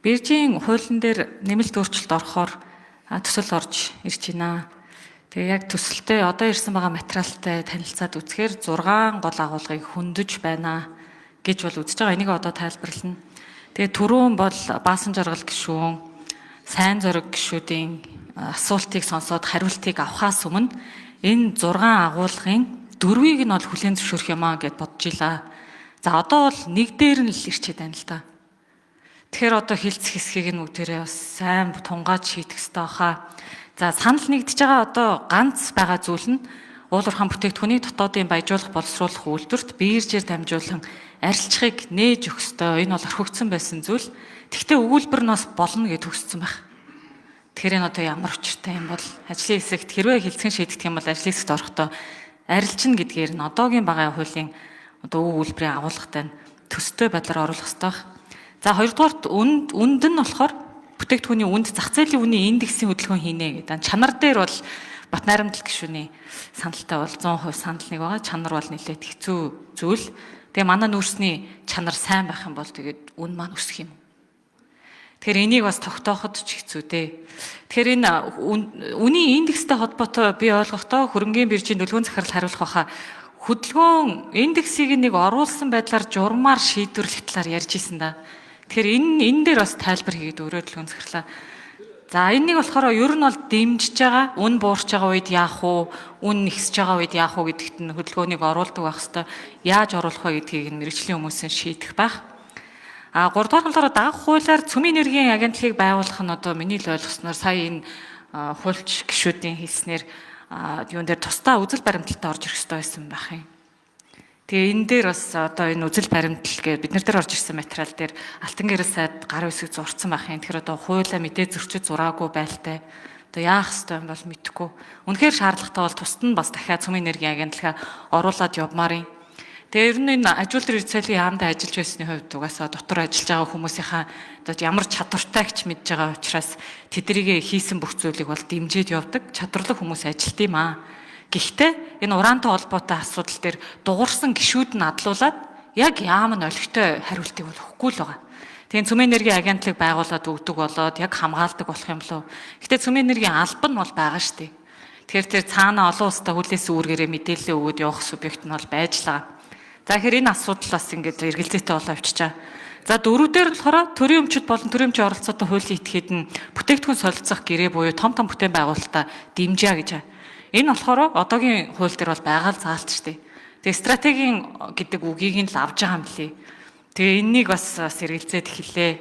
Биржийн хуулийн дээр нэмэлт өөрчлөлт орохоор төсөл орж ирж байна. Тэгээ яг төсөлтэй одоо ирсэн байгаа материалтай танилцаад үзэхээр 6 гол агуулгыг хөндөж байна гэж бол үзэж байгаа. Энийг одоо тайлбарлана. Тэгээ түрүүн бол баасан жаргал гишүүн, сайн зориг гишүүдийн асуултыг сонсоод хариултыг авахаас өмнө энэ 6 агуулгын 4-ийг нь бол хүлээн зөвшөөрөх юм аа гэд бодож илаа. За одоо бол нэг дээр нь л ирчээд байна л да. Тэгэхээр одоо хилцэх хэсгийг нь бүгдээрээ бас сайн тунгааж шийдэх хэрэгтэй баха. За санал нэгдэж байгаа одоо ганц байгаа зүйл нь уулуурхаан бүтээгдэхүүний дотоодын баяжуулах боловсруулах үйлдвэрт биржээр дамжуулан арилжахыг нээж өгөх ёстой. Энэ бол орхигдсон байсан зүйл. Тэгвэл өгүүлбэр нь бас болно гэж төгссөн байх. Тэгэхээр энэ одоо ямар учиртай юм бол ажлын хэсэгт хэрвээ хилцэн шийдэх юм бол ажлын хэсэгт орохдоо арилжна гэдгээр нь одоогийн байгаа хуулийн одоо өгүүлбэрийн агуулгатай нь төстэй байдлаар оруулах ёстой байх. За хоёрдугаарт үнд нь болохоор бүтээгдэхүүний үнд зах зээлийн үнийн индексийн хөдөлгөөн хийнэ гэдэг. Чанар дээр бол Бат найрамдал гишүүний саналтай бол 100% санал нэг байгаа. Чанар бол нэлээд хэцүү зүйл. Тэгээ манай нүүрсний чанар сайн байх юм бол тэгээд үн маань өсөх юм. Тэгэхээр энийг бас тогтооход ч хэцүү дээ. Тэгэхээр энэ үнийн индекстэй холбоотой би ойлгохдоо хөрөнгөний биржийн дүлгөөний захирал хариулах баха. Хөдөлгөөн индексийг нэг оруулсан байдлаар журмаар шийдвэрлэх талаар ярьж исэн да. Тэгэхээр энэ дээр бас тайлбар хийгээд өөрөө төлөвлөн захирлаа. За энэнийг болохоор ер нь бол дэмжиж байгаа, үн буурч байгаа үед яах вэ, үн нэгсэж байгаа үед яах вэ гэдэгт нь хөдөлгөөнийг оруулдаг байх хэвээр яаж оруулах вэ гэдгийг мэргэжлийн хүмүүсийн шийдэх байх. 3 дугаар нь болохоор дагах хуулиар цөмийн энергийн агентлагийг байгуулах нь одоо миний л ойлгосноор сая энэ хуульч гишүүдийн хэлснээр юун дээр тусдаа үзэл баримталтай орж ирэх хэрэгтэй байсан байх юм. Тэгээ энэ дээр бас одоо энэ үзэл баримтал гэж бид нар дээр орж ирсэн материал дээр Алтан гэрэл сайд гар үсэг зурцсан байх юм. Тэгэхээр одоо хуулиа мэдээ зөрчиж зураагүй байлтай. Одоо яах ёстой юм бол мэдэхгүй. Үнэхээр шаардлагатай бол тусад нь бас дахиад цөмийн энергийн агентлагаа оруулаад явмаар юм. Тэгээ ер нь энэ ажил дээр цалин яамдаа ажиллаж байсны хувьд угаасаа дотор ажиллаж байгаа хүмүүсийнхаа одоо ямар чадвартай гэж мэдж байгаа учраас тэднийг хийсэн бүх зүйлийг бол дэмжиж явдаг чадварлаг хүмүүс ажилт юм аа. Гэхдээ энэ ураантай холбоотой асуудал дээр дуурсан гишүүд нь адлуулад яг яам нь олигтой хариултыг бол өгөхгүй л байгаа. Тэгээ цөмийн энергийн агентлаг байгуулад өгдөг болоод яг хамгаалдаг болох юм лөө. Гэхдээ цөмийн энергийн алба нь бол байгаа шүү дээ. Тэгэхээр тэр цаана олон улстай хүлээс үүргээрээ мэдээлэл өгөөд явах субъект нь бол байж л байгаа. За тэгэхээр энэ асуудал бас ингээд эргэлзээтэй болоо авчичаа. За 4 дээр болохоор төрийн өмчөд болон төрийн өмчийн оролцоотой хуулийн этгээд нь бүтээгдэхүүн солилцох гэрээ буюу том бүтээн байгуулалтаа дэмжиж гэж байна. Энэ болохоор одоогийн хууль дээр бол байгаа л заалт шүү дээ. Тэгээ стратегийн гэдэг үгийг нь л авж байгаа юм лээ. Тэгээ энэнийг бас эргэлзээд эхэллээ.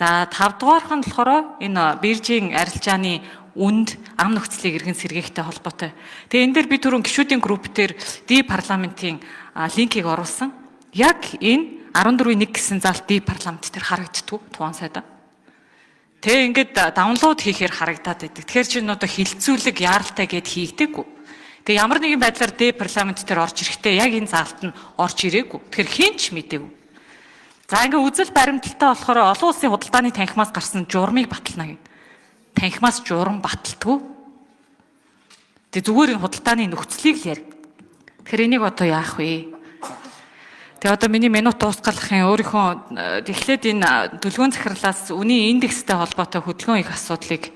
За 5 дугаарх нь болохоор энэ биржийн арилжааны үнд ам нөхцөлийг иргэн сэргээхтэй холбоотой. Тэгээ энэ дээр би түрүүн гишүүдийн групп дээр ди парламентийн линкийг оруулсан. Яг энэ 14.1 гэсэн заалт ди парламент дээр харагддаг тугаан сайдаа. Тэгээ ингээд даунлууд хийхээр харагдаад байдаг. Тэгэхээр чинь одоо хилцүүлэг яаралтай гэд хийгдэггүй. Тэгээ ямар нэгэн байдлаар ди парламент дээр орж ирэхдээ яг энэ заалт нь орж ирээгүй. Тэгэхээр хэн ч мэдээгүй. За ингээд үзэл баримталтай болохоор олон улсын худалдааны танхимаас гарсан журмыг батална гэдэг. Танхимаас журам баталдаггүй. Тэгээ зүгээр энэ худалдааны нөхцөлийг л ярь. Тэгэхээр энийг одоо яах вэ? Тэгээ одоо миний минут дуусгалахын өөрийнхөө эхлээд энэ дүлгөөний захирлаас үнийн индекстэй холбоотой хөдөлгөөн их асуудлыг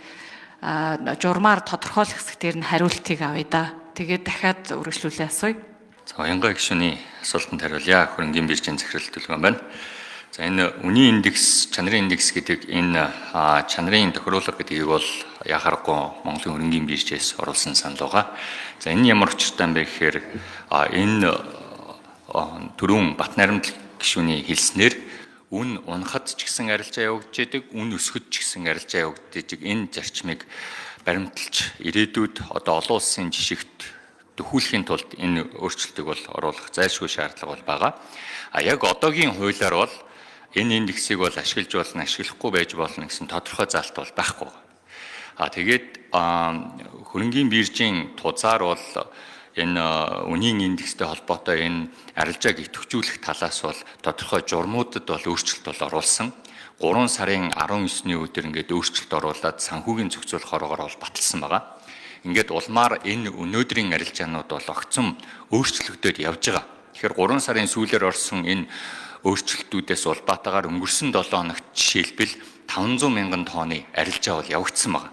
журмаар тодорхойлох хэсгээр нь хариултыг авъя да. Тэгээд дахиад үргэлжлүүлээ асууя. За Уянгаа гишүүний асуултанд хариулъя. Хөрөнгөний биржийн захирал дүлгөөн байна. За энэ үнийн индекс, чанарын индекс гэдэг энэ чанарын тохируулга гэдгийг бол яхахгүй Монголын хөрөнгөний биржээс оруулсан санал байгаа. За энэ ямар учиртай юм бэ гэхээр энэ түрүүн Бат найрамдал гишүүний хэлснээр үн унахад ч гэсэн арилжаа явагдаж байдаг, үн өсөхөд ч гэсэн арилжаа явагдаж байдаг. Энэ зарчмыг баримталж ирээдүйд одоо олон улсын жишгт төхүүлэхийн тулд энэ өөрчлөлтийг бол оруулах зайлшгүй шаардлага бол байгаа. Яг одоогийн хуулиар бол энэ индексийг бол ашиглаж болно, ашиглахгүй байж болно гэсэн тодорхой заалт бол байхгүй. Тэгээд хөрөнгөний биржийн тузаар бол энэ үнийн индекстэй холбоотой энэ арилжааг идэвхжүүлэх талаас бол тодорхой журмуудад бол өөрчлөлт бол оруулсан. 3 сарын 19-ний өдөр ингээд өөрчлөлт оруулаад санхүүгийн зохицуулах хорогоор бол баталсан байгаа. Ингээд улмаар энэ өнөөдрийн арилжаанууд бол огцом өөрчлөгдөд явж байгаа. Тэгэхээр 3 сарын сүүлээр орсон энэ өөрчлөлтүүдээс улбаатаагаар өнгөрсөн 7 хоногт жишээлбэл 500 мянган тонны арилжаа бол явагдсан байна.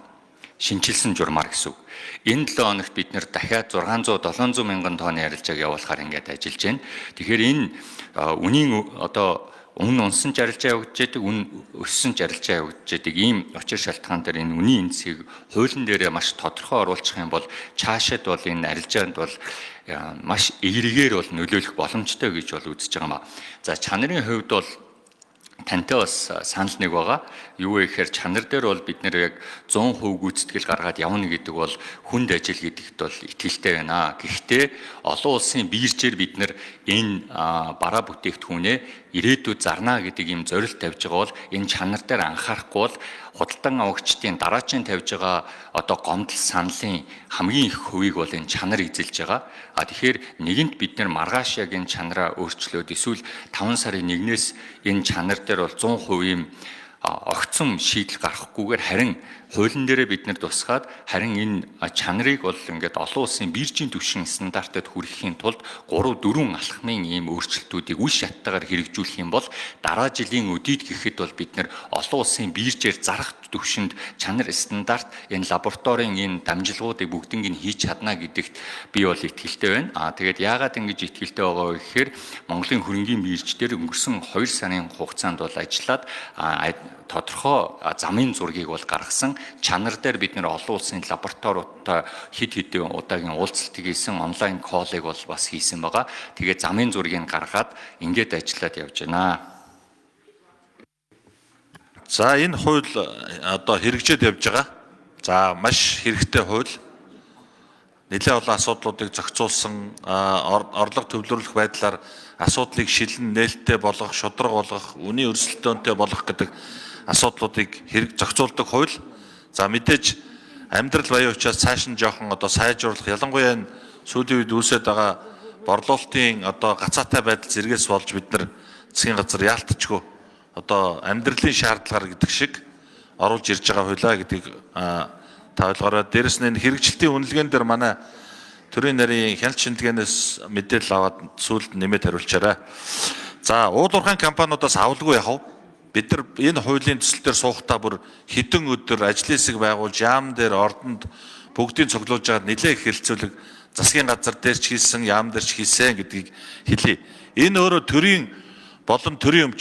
Шинчилсэн журмаар гэсэн үг. Энэ 7 хоногт бид нэр дахиад 600-700 мянган тонны арилжааг явуулахаар ингээд ажиллаж байна. Тэгэхээр энэ үнийн одоо өмнө унсан ч арилжаа явагдаж байдаг, өссөн ч арилжаа явагдаж байдаг. Ийм учир шалтгаан дээр энэ үнийн эндсийг хуулийн дээрээ маш тодорхой оруулах юм бол цаашид бол энэ арилжаанд бол маш эергээр бол нөлөөлөх боломжтой гэж бол үзэж байгаа юм а. За чанарын хувьд бол тантай бас санал нэг байгаа. Юу вэ гэхээр чанар дээр бол бид нэр яг 100% гүйцэтгэл гаргаад явна гэдэг бол хүнд ажил гэдэгт бол итгэлтэй байна. Гэхдээ олон улсын биерчээр бид нэр энэ бараа бүтээгдэхүүнээ ирээдүйд зарна гэдэг юм зорилт тавьж байгаа бол энэ чанар дээр анхаарахгүй бол худалдан авагчдын дараачийн тавьж байгаа одоо гомдол саналын хамгийн их хувийг бол энэ чанар эзэлж байгаа. Тэгэхээр нэгэнт бид нэр маргааш яг энэ чанараа өөрчлөөд эсвэл 5 сарын 1-ээс энэ чанар дээр бол 100% юм огцом шийдэл гаргахгүйгээр харин хуулийн дээрээ бид нар тусгаад харин энэ чанарыг бол ингээд олон улсын биржийн түвшин стандартад хүрэхийн тулд 3-4 алхмын ийм өөрчлөлтүүдийг үе шаттайгаар хэрэгжүүлэх юм бол дараа жилийн өдийд гэхэд бол бид нар олон улсын биржээр зарах түвшинд чанар стандарт энэ лабораторийн энэ дамжлагуудыг бүгднийг нь хийж чадна гэдэгт би бол итгэлтэй байна. Тэгээд яагаад ингэж итгэлтэй байгаа вэ гэхээр Монголын хөрөнгийн бирж дээр өнгөрсөн 2 сарын хугацаанд бол ажиллаад тодорхой замын зургийг бол гаргасан. Чанар дээр бид нэр олон улсын лабораториудтай хэд хэдэн удаагийн уулзалтыг хийсэн, онлайн коллег бол бас хийсэн байгаа. Тэгээ замын зургийг гаргаад ингээд ажиллаад явж байна. За энэ хууль одоо хэрэгжээд явж байгаа. За маш хэрэгтэй хууль. Нэлээд олон асуудлуудыг зохицуулсан, орлого төвлөрүүлэх байдлаар асуудлыг шилэн нээлттэй болгох, шударга болгох, үнийн өрсөлдөөнтэй болгох гэдэг асуудлуудыг зохицуулдаг хууль. За мэдээж амьдрал баян учраас цааш нь жоохон одоо сайжруулах, ялангуяа энэ сүүлийн үед үүсээд байгаа борлуулалтын одоо гацаатай байдал зэрэгээс болж бид нар засгийн газар яалтчгүй одоо амьдралын шаардлагаар гэдэг шиг оруулж ирж байгаа хуулиа гэдгийг та ойлгоорой. Дээрэс нь энэ хэрэгжилтийн үнэлгээнд дээр манай төрийн нарийн хяналт шинжилгээнээс мэдээлэл аваад сүүлд нэмээд хариулчаарай. За уулуурхайн компаниудаас авалгүй яхав. Бид нар энэ хуулийн төсөл дээр суухдаа бүр хэдэн өдөр ажлын хэсэг байгуулж яам дээр ордонд бүгдийг цуглуулж байгаа нэлээд их хэлцүүлэг засгийн газар дээр ч хийсэн, яам дээр ч хийсэн гэдгийг хэлье. Энэ өөрөө төрийн болон төрийн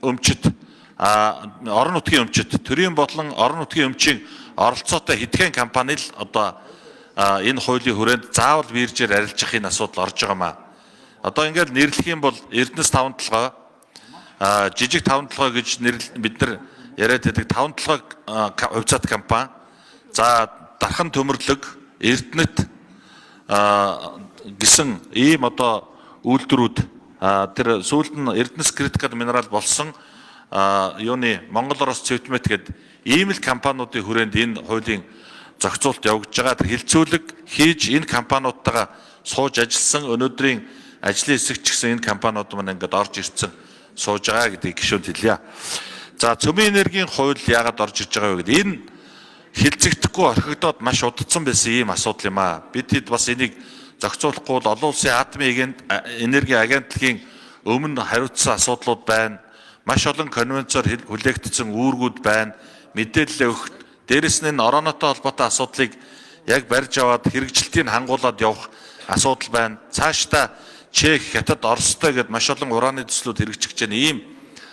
өмчит орон нутгийн өмчит, төрийн болон орон нутгийн өмчийн оролцоотой хэдхэн компани л одоо энэ хуулийн хүрээнд заавал биржээр арилжах энэ асуудал орж байгаа маа. Одоо ингээд нэрлэх юм бол Эрдэнэс 5 толгой, жижиг 5 толгой гэж бид нар яриад байдаг 5 толгой хувьцаат компани, за Дархан төмөрлөг, Эрдэнэт гэсэн ийм одоо үйлдвэрүүд тэр сүүлд нь Эрдэнэс критикал минерал болсон юуны Монгол Орос Цевтмет гэдэг ийм л компаниудын хүрээнд энэ хуулийн зохицуулт явагдаж байгаа. Тэр хилцүүлэг хийж энэ компаниудтайгаа сууж ажилласан, өнөөдрийн ажлын хэсэгч гэсэн энэ компаниуд маань ингээд орж ирсэн сууж байгаа гэдгийг гишүүнд хэлье. За цөмийн энергийн хууль яагаад орж ирж байгаа вэ гэдэг энэ хилцэгдэхгүй орхигдоод маш удацсан байсан ийм асуудал юм аа. Бид хэд бас энийг зохицуулахгүй бол олон улсын атомын энерги агентлагийн өмнө хариуцсан асуудлууд байна. Маш олон конвенцоор хүлээгдсэн үүргүүд байна. Мэдээлэл өгөх, дээрэс нь ороонотой холбоотой асуудлыг яг барьж аваад хэрэгжилтийг хангуулад явах асуудал байна. Цаашдаа Чех, Хятад, Оростой гэдээ маш олон ураны төслүүд хэрэгжиж байна. Ийм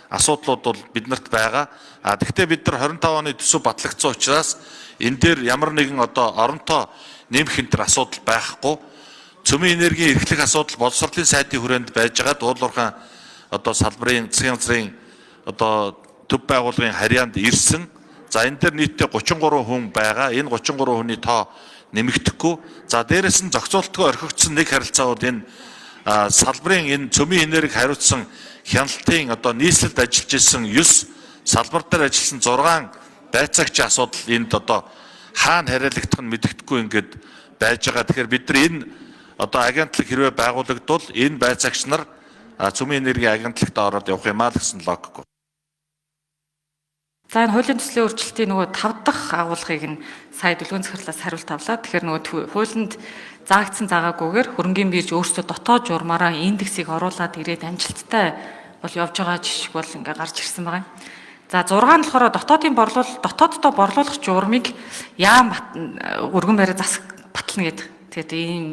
асуудлууд бол биднэрт байгаа. Тэгэхдээ бид нар 25 оны төсөв батлагдсан учраас энэ дээр ямар нэгэн одоо оронтой нэмэх энэ төр асуудал байхгүй. Цөмийн энергийн эрхлэх асуудал боловсролын сайдын хүрээнд байж байгаа. Уулуурхайн одоо салбарын засгийн газрын одоо төв байгууллагын харьяанд ирсэн. За энэ дээр нийтдээ 33 хүн байгаа. Энэ 33 хүний тоо нэмэгдэхгүй. За дээрэс нь зохицуултгүй орхигдсон нэг харилцаа бол энэ салбарын энэ цөмийн энерги хариуцсан хяналтын одоо нийслэлд ажиллаж исэн 9 салбар дээр ажилласан 6 байцаагч асуудал энд одоо хаана хариалагдах нь мэдэгдэхгүй ингээд байж байгаа. Тэгэхээр бид нар энэ одоо агентлаг хэрвээ байгуулагдвал энэ байцаагч нар цөмийн энерги агентлагт ороод явах юм аа гэсэн логик. За энэ хуулийн төслийн өөрчлөлтийн нөгөө 5 дахь агуулгыг нь сая дүлгэн захирлаас хариулт авлаа. Тэгэхээр нөгөө хуулинд заагдсан заагаагүйгээр хөрөнгийн бирж өөрсдөө дотоод журмаараа индексийг оруулаад ирээд амжилттай бол явж байгаа жишг бол ингээ гарч ирсэн байгаа. За 6 нь болохоор дотооддоо борлуулах журмыг яам өргөн бариа засаг батлна гэдэг. Тэгээд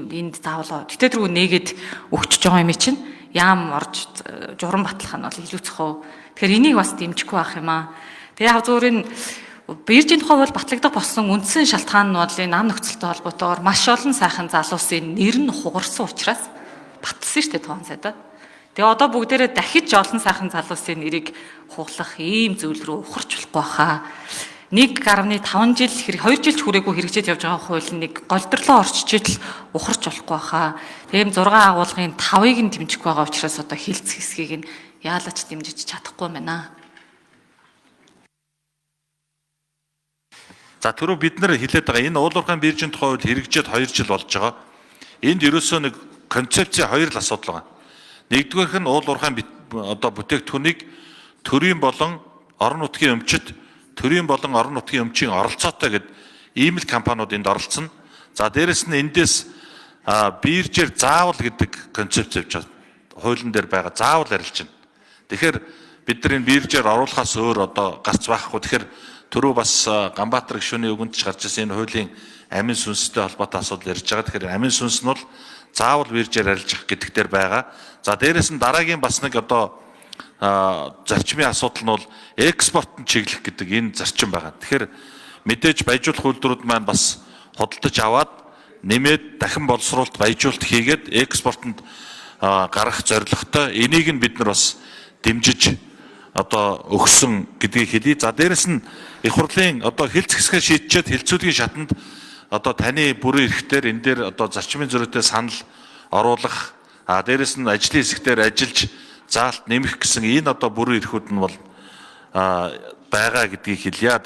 энд заавал тэтгэл рүү нээгээд өгчөж байгаа юм чинь яам орж журам батлах нь бол илүү цохоо. Тэгэхээр энийг бас дэмжихгүй байх юм аа. Тэгээ яг зөвөр энэ Биржийн тухай бол батлагдах болсон үндсэн шалтгаан нь бол энэ ам нөхцөлтэй холбоотойгоор маш олон сайхан залуусын нэр нь хугарсан учраас батлсан шүү дээ тухайн сайдаа. Тэгээ одоо бүгдээрээ дахиж олон сайхан залуусын нэрийг хуглах ийм зүйл рүү ухарч болохгүй хаа. 1.5 жил 2 жилч хүрээгүй хэрэгжиж явж байгаа хууль нэг голдрлоо орчиж л ухарч болохгүй хаа. Тийм 6 агуулгын 5-ыг нь дэмжихгүй байгаа учраас одоо хилцэх хэсгийг нь яалаач дэмжиж чадахгүй байна. За түрүү бид нар хэлээд байгаа энэ уулуурхайн биржийн тухай хууль хэрэгжээд 2 жил болж байгаа. Энд ерөөсөө нэг концепцийн хоёр л асуудал байгаа. Нэгдүгээрх нь уулуурхайн одоо бүтээгдэхүүнийг төрийн болон орон нутгийн өмчит, төрийн болон орон нутгийн өмчийн оролцоотой гэдэг ийм л компаниуд энд оролцсон. За дээрэс нь эндээс биржээр заавал гэдэг концепц явж байгаа. Хуулийн дээр байгаа заавал арилж байна. Тэгэхээр бид нар энэ биржээр оруулахаас өөр одоо гарч байхгүй. Тэгэхээр түрүү бас Ганбаатар гишүүний үгэнд ч гарч ирсэн энэ хуулийн амин сүнстэй холбоотой асуудал ярьж байгаа. Тэгэхээр амин сүнс нь бол заавал биржээр арилжих гэдэг дээр байгаа. За дээрэс нь дараагийн бас нэг одоо зарчмын асуудал нь бол экспортын чиглэх гэдэг энэ зарчим байгаа. Тэгэхээр мэдээж баяжуулах үйлдвэрүүд маань бас худалдаж аваад нэмээд дахин боловсруулалт баяжуулалт хийгээд экспортод гаргах зорилготой энийг нь бид нар бас дэмжиж одоо өгсөн гэдгийг хэлье. За дээрэс нь их хурлын одоо хэлц хэсгээ шийдчихэд хэлцүүлгийн шатанд одоо таны бүрэн эрхтэр энэ дээр одоо зарчмын зөрүүтэй санал оруулах, дээрэс нь ажлын хэсгээр ажиллаж заалт нэмэх гэсэн энэ одоо бүрэн эрхүүд нь бол байгаа гэдгийг хэлье.